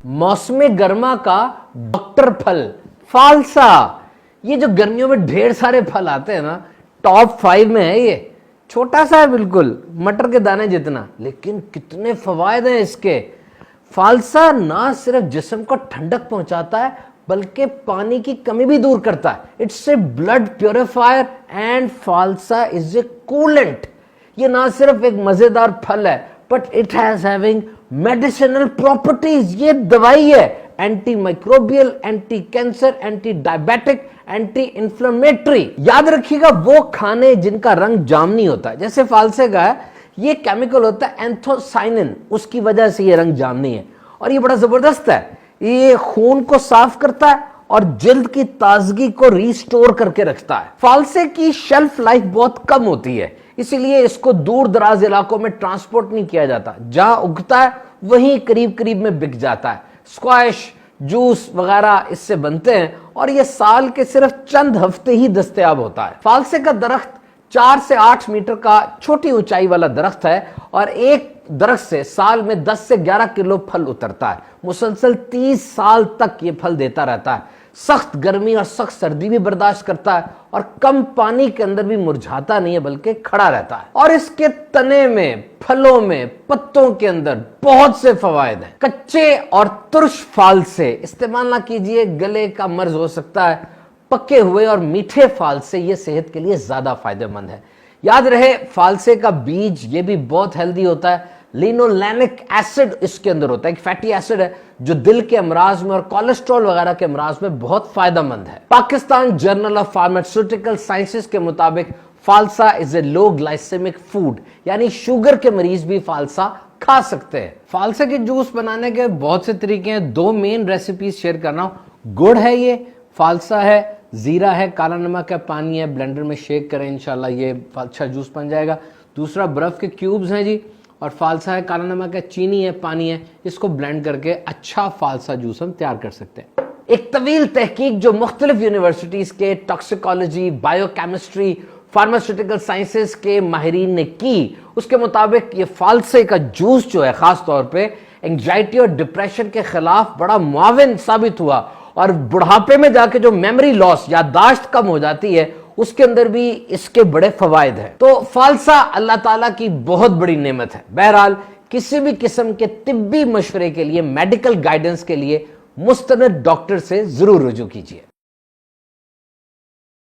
मौसम गर्मा का डॉक्टर फल फालसा। ये जो गर्मियों में ढेर सारे फल आते हैं ना, टॉप 5 में है ये। छोटा सा है बिल्कुल, मटर के दाने जितना, लेकिन कितने फवायद हैं इसके। फालसा ना सिर्फ जिस्म को ठंडक पहुंचाता है बल्कि पानी की कमी भी दूर करता है। It's a blood purifier and phalsa is a coolant. ये ना सिर्फ एक मजेदार फल है but it has having medicinal properties. ये दवाई है, anti microbial, anti cancer, anti diabetic, anti inflammatory. याद रखिएगा वो खाने जिनका रंग जामनी होता है, जैसे फालसे का है, ये केमिकल होता है एंथोसाइनिन, उसकी वजह से ये रंग जामनी है। और ये बड़ा जबरदस्त है, ये खून को साफ करता है और जल्द की ताजगी को रिस्टोर करके रखता है। फालसे की शेल्फ लाइफ बहुत कम होती है, इसीलिए इसको दूर दराज इलाकों में ट्रांसपोर्ट नहीं किया जाता। जहां उगता है वहीं करीब करीब में बिक जाता है। स्क्वैश, जूस वगैरह इससे बनते हैं और ये साल के सिर्फ चंद हफ्ते ही दस्तयाब होता है। फालसे का दरख्त 4 से 8 मीटर का छोटी ऊंचाई वाला दरख्त है और एक दरख्त से साल में 10 से 11 किलो फल उतरता है। मुसलसल 30 साल तक ये फल देता रहता है। सख्त गर्मी और सख्त सर्दी भी बर्दाश्त करता है और कम पानी के अंदर भी मुरझाता नहीं है बल्कि खड़ा रहता है। और इसके तने में, फलों में, पत्तों के अंदर बहुत से फवायद हैं। कच्चे और तुर्श फालसे इस्तेमाल ना कीजिए, गले का मर्ज हो सकता है। पके हुए और मीठे फालसे ये सेहत के लिए ज्यादा फायदेमंद है। याद रहे फालसे का बीज ये भी बहुत हेल्दी होता है। लिनोलेनिक एसिड इसके अंदर होता है, एक फैटी एसिड है जो दिल के अमराज में और कोलेस्ट्रॉल वगैरह के अमराज में बहुत फायदेमंद है। Pakistan journal of pharmaceutical sciences के मुताबिक phalsa is a low glycaemic food, यानी शुगर के मरीज भी फालसा खा सकते हैं। फालसे के जूस बनाने के बहुत से तरीके हैं, 2 मेन रेसिपीज शेयर कर रहा हूं। गुड़ है, ये फालसा है, जीरा है, काला नमक है, पानी है, ब्लेंडर में शेक करें, इंशाल्लाह ये अच्छा जूस बन जाएगा। दूसरा बर्फ के क्यूब्स हैं जी, और फालसा है, काला नमक है, चीनी है, पानी है। इसको ब्लेंड करके अच्छा फालसा जूस हम तैयार कर सकते हैं। एक तवील तहकीक जो मुख्तलिफ यूनिवर्सिटीज के टॉक्सिकोलॉजी, बायोकेमिस्ट्री, फार्मास्यूटिकल साइंसेस के माहिरीन ने की, उसके मुताबिक ये फालसे का जूस जो है खास तौर पे एंग्जाइटी और डिप्रेशन के खिलाफ बड़ा मुआविन साबित हुआ। और बुढ़ापे में जाके जो मेमोरी लॉस, याददाश्त कम हो जाती है, उसके अंदर भी इसके बड़े फवायद हैं। तो फालसा अल्लाह ताला की बहुत बड़ी नेमत है। बहरहाल किसी भी किस्म के तिब्बी मशवरे के लिए, मेडिकल गाइडेंस के लिए मुस्तनद डॉक्टर से जरूर रुजू कीजिए।